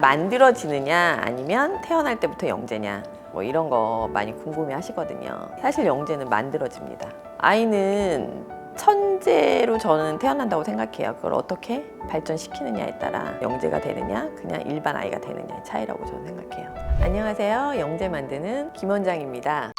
만들어지느냐 아니면 태어날 때부터 영재냐 뭐 이런 거 많이 궁금해 하시거든요. 사실 영재는 만들어집니다. 아이는 천재로 저는 태어난다고 생각해요. 그걸 어떻게 발전시키느냐에 따라 영재가 되느냐 그냥 일반 아이가 되느냐의 차이라고 저는 생각해요. 안녕하세요. 영재 만드는 김원장입니다.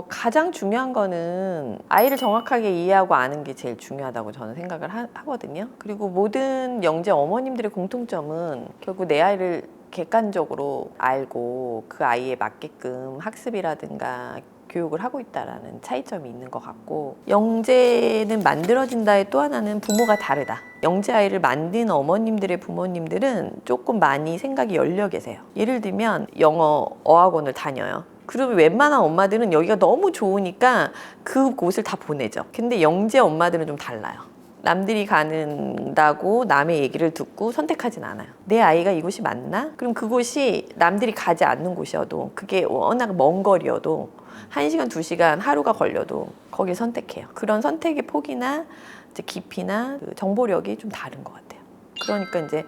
가장 중요한 거는 아이를 정확하게 이해하고 아는 게 제일 중요하다고 저는 생각을 하거든요. 그리고 모든 영재 어머님들의 공통점은 결국 내 아이를 객관적으로 알고 그 아이에 맞게끔 학습이라든가 교육을 하고 있다라는 차이점이 있는 것 같고, 영재는 만들어진다의 또 하나는 부모가 다르다. 영재 아이를 만든 어머님들의 부모님들은 조금 많이 생각이 열려 계세요. 예를 들면 영어 어학원을 다녀요. 그러면 웬만한 엄마들은 여기가 너무 좋으니까 그 곳을 다 보내죠. 근데 영재 엄마들은 좀 달라요. 남들이 가는다고 남의 얘기를 듣고 선택하진 않아요. 내 아이가 이곳이 맞나? 그럼 그곳이 남들이 가지 않는 곳이어도, 그게 워낙 먼 거리여도 1시간, 2시간 하루가 걸려도 거길 선택해요. 그런 선택의 폭이나 이제 깊이나 그 정보력이 좀 다른 것 같아요. 그러니까 이제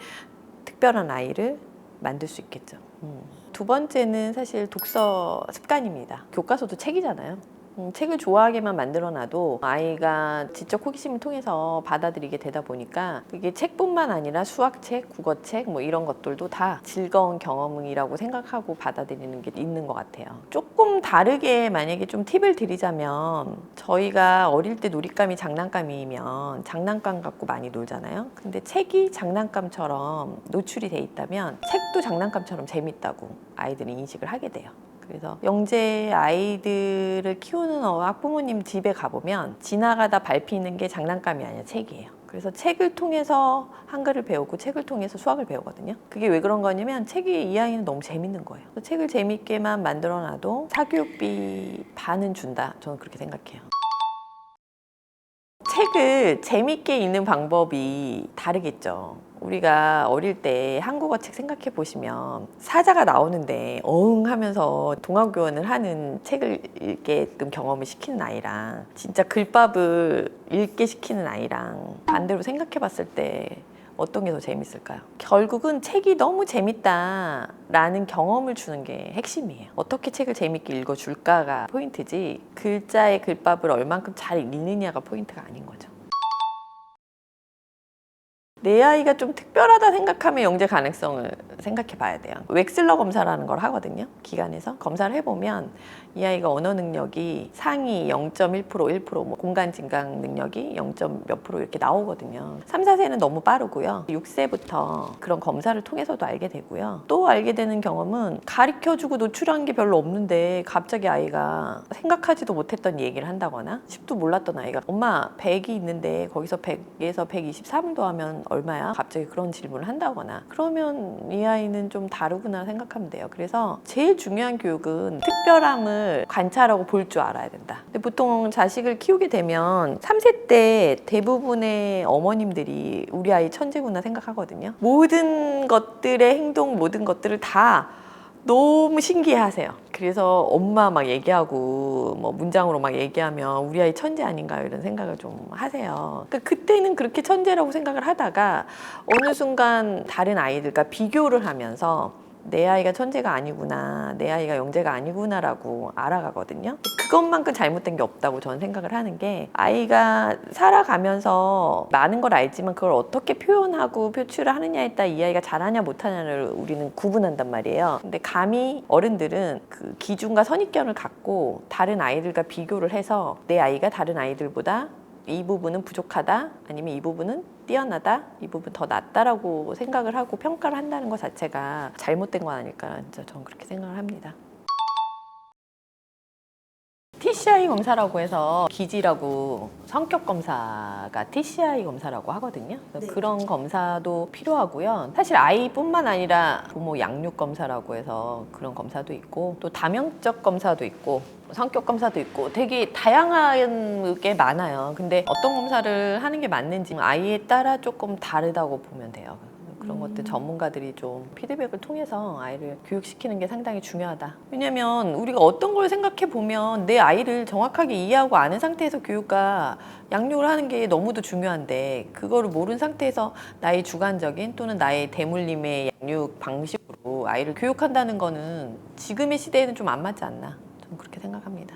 특별한 아이를 만들 수 있겠죠. 두 번째는 사실 독서 습관입니다. 교과서도 책이잖아요. 책을 좋아하게만 만들어놔도 아이가 지적 호기심을 통해서 받아들이게 되다 보니까 그게 책뿐만 아니라 수학책, 국어책 뭐 이런 것들도 다 즐거운 경험이라고 생각하고 받아들이는 게 있는 것 같아요. 조금 다르게 만약에 좀 팁을 드리자면, 저희가 어릴 때 놀잇감이 장난감이면 장난감 갖고 많이 놀잖아요. 근데 책이 장난감처럼 노출이 돼 있다면 책도 장난감처럼 재밌다고 아이들이 인식을 하게 돼요. 그래서 영재 아이들을 키우는 학부모님 집에 가보면 지나가다 밟히는 게 장난감이 아니라 책이에요. 그래서 책을 통해서 한글을 배우고 책을 통해서 수학을 배우거든요. 그게 왜 그런 거냐면 책이 이 아이는 너무 재밌는 거예요. 책을 재밌게만 만들어놔도 사교육비 반은 준다. 저는 그렇게 생각해요. 책을 재밌게 읽는 방법이 다르겠죠. 우리가 어릴 때 한국어 책 생각해 보시면 사자가 나오는데 어흥 하면서 동화교원을 하는 책을 읽게끔 경험을 시키는 아이랑 진짜 글밥을 읽게 시키는 아이랑 반대로 생각해 봤을 때 어떤 게 더 재밌을까요? 결국은 책이 너무 재밌다라는 경험을 주는 게 핵심이에요. 어떻게 책을 재밌게 읽어줄까가 포인트지, 글자의 글밥을 얼만큼 잘 읽느냐가 포인트가 아닌 거죠. 내 아이가 좀 특별하다 생각하면 영재 가능성을 생각해 봐야 돼요. 웩슬러 검사라는 걸 하거든요. 기관에서 검사를 해보면 이 아이가 언어 능력이 상위 0.1%, 1%, 뭐 공간 증강 능력이 0. 몇 프로 이렇게 나오거든요. 3, 4세는 너무 빠르고요. 6세부터 그런 검사를 통해서도 알게 되고요. 또 알게 되는 경험은 가르쳐주고 노출한 게 별로 없는데 갑자기 아이가 생각하지도 못했던 얘기를 한다거나 10도 몰랐던 아이가 엄마 100이 있는데 거기서 100에서 123을 더하면 얼마야? 갑자기 그런 질문을 한다거나, 그러면 이 아이는 좀 다르구나 생각하면 돼요. 그래서 제일 중요한 교육은 특별함을 관찰하고 볼 줄 알아야 된다. 근데 보통 자식을 키우게 되면 3세 때 대부분의 어머님들이 우리 아이 천재구나 생각하거든요. 모든 것들의 행동, 모든 것들을 다 너무 신기해하세요. 그래서 엄마 막 얘기하고 뭐 문장으로 막 얘기하면 우리 아이 천재 아닌가요? 이런 생각을 좀 하세요. 그러니까 그때는 그렇게 천재라고 생각을 하다가 어느 순간 다른 아이들과 비교를 하면서 내 아이가 천재가 아니구나, 내 아이가 영재가 아니구나라고 알아가거든요. 그것만큼 잘못된 게 없다고 저는 생각을 하는 게, 아이가 살아가면서 많은 걸 알지만 그걸 어떻게 표현하고 표출을 하느냐에 따라 이 아이가 잘하냐 못하냐를 우리는 구분한단 말이에요. 근데 감히 어른들은 그 기준과 선입견을 갖고 다른 아이들과 비교를 해서 내 아이가 다른 아이들보다 이 부분은 부족하다, 아니면 이 부분은 뛰어나다, 이 부분 더 낫다라고 생각을 하고 평가를 한다는 것 자체가 잘못된 건 아닐까, 진짜 저는 그렇게 생각을 합니다. TCI 검사라고 해서 기지라고 성격 검사가 TCI 검사라고 하거든요. 네. 그런 검사도 필요하고요. 사실 아이뿐만 아니라 부모 양육 검사라고 해서 그런 검사도 있고, 또 다명적 검사도 있고 성격 검사도 있고 되게 다양한 게 많아요. 근데 어떤 검사를 하는 게 맞는지 아이에 따라 조금 다르다고 보면 돼요. 그런 것들 전문가들이 좀 피드백을 통해서 아이를 교육시키는 게 상당히 중요하다. 왜냐면 우리가 어떤 걸 생각해 보면 내 아이를 정확하게 이해하고 아는 상태에서 교육과 양육을 하는 게 너무도 중요한데 그거를 모르는 상태에서 나의 주관적인 또는 나의 대물림의 양육 방식으로 아이를 교육한다는 거는 지금의 시대에는 좀 안 맞지 않나. 저는 그렇게 생각합니다.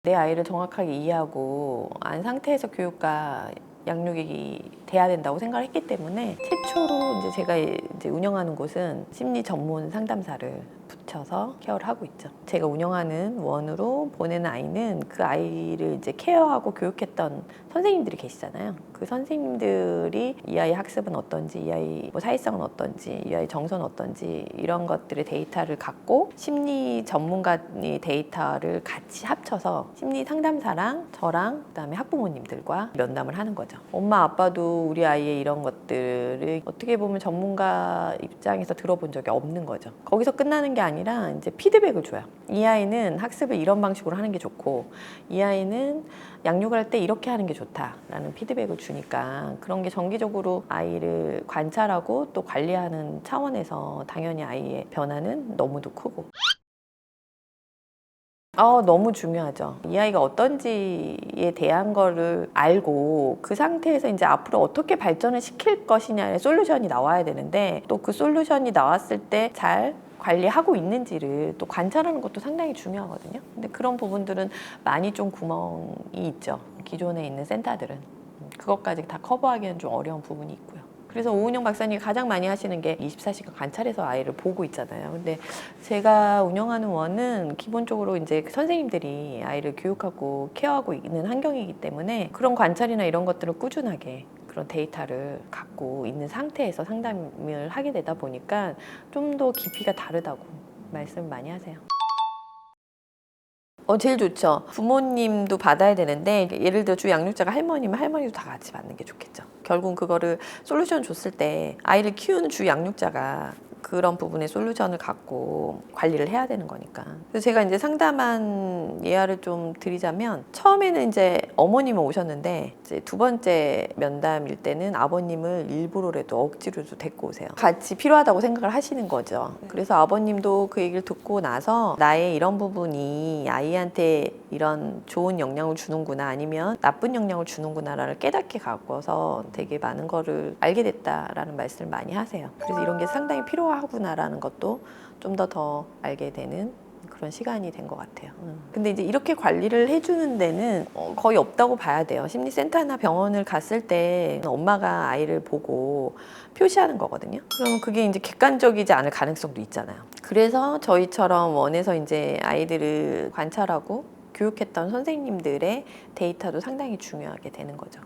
내 아이를 정확하게 이해하고 안 상태에서 교육과 양육이 돼야 된다고 생각을 했기 때문에 최초로 이제 제가 이제 운영하는 곳은 심리 전문 상담사를 붙여서 케어를 하고 있죠. 제가 운영하는 원으로 보내는 아이는 그 아이를 이제 케어하고 교육했던 선생님들이 계시잖아요. 그 선생님들이 이 아이 학습은 어떤지, 이 아이 뭐 사회성은 어떤지, 이 아이 정서는 어떤지 이런 것들의 데이터를 갖고 심리 전문가의 데이터를 같이 합쳐서 심리 상담사랑 저랑 그다음에 학부모님들과 면담을 하는 거죠. 엄마 아빠도 우리 아이의 이런 것들을 어떻게 보면 전문가 입장에서 들어본 적이 없는 거죠. 거기서 끝나는 게 아니라 이제 피드백을 줘요. 이 아이는 학습을 이런 방식으로 하는 게 좋고 이 아이는 양육을 할 때 이렇게 하는 게 좋다라는 피드백을 주니까 그런 게 정기적으로 아이를 관찰하고 또 관리하는 차원에서 당연히 아이의 변화는 너무도 크고 너무 중요하죠. 이 아이가 어떤지에 대한 거를 알고 그 상태에서 이제 앞으로 어떻게 발전을 시킬 것이냐의 솔루션이 나와야 되는데 또 그 솔루션이 나왔을 때 잘 관리하고 있는지를 또 관찰하는 것도 상당히 중요하거든요. 근데 그런 부분들은 많이 좀 구멍이 있죠. 기존에 있는 센터들은. 그것까지 다 커버하기는 좀 어려운 부분이 있고요. 그래서 오은영 박사님이 가장 많이 하시는 게 24시간 관찰해서 아이를 보고 있잖아요. 근데 제가 운영하는 원은 기본적으로 이제 선생님들이 아이를 교육하고 케어하고 있는 환경이기 때문에 그런 관찰이나 이런 것들을 꾸준하게 그런 데이터를 갖고 있는 상태에서 상담을 하게 되다 보니까 좀 더 깊이가 다르다고 말씀을 많이 하세요. 제일 좋죠. 부모님도 받아야 되는데 예를 들어 주 양육자가 할머니면 할머니도 다 같이 받는 게 좋겠죠. 결국은 그거를 솔루션 줬을 때 아이를 키우는 주 양육자가 그런 부분의 솔루션을 갖고 관리를 해야 되는 거니까. 그래서 제가 이제 상담한 예화를 좀 드리자면 처음에는 이제 어머님은 오셨는데 이제 두 번째 면담일 때는 아버님을 일부러라도 억지로도 데리고 오세요. 같이 필요하다고 생각을 하시는 거죠. 그래서 아버님도 그 얘기를 듣고 나서 나의 이런 부분이 아이한테 이런 좋은 영향을 주는구나 아니면 나쁜 영향을 주는구나를 깨닫게 갖고서 되게 많은 거를 알게 됐다라는 말씀을 많이 하세요. 그래서 이런 게 상당히 필요하구나라는 것도 좀 더 알게 되는 그런 시간이 된 것 같아요. 근데 이제 이렇게 관리를 해주는 데는 거의 없다고 봐야 돼요. 심리센터나 병원을 갔을 때 엄마가 아이를 보고 표시하는 거거든요. 그러면 그게 이제 객관적이지 않을 가능성도 있잖아요. 그래서 저희처럼 원에서 이제 아이들을 관찰하고 교육했던 선생님들의 데이터도 상당히 중요하게 되는 거죠.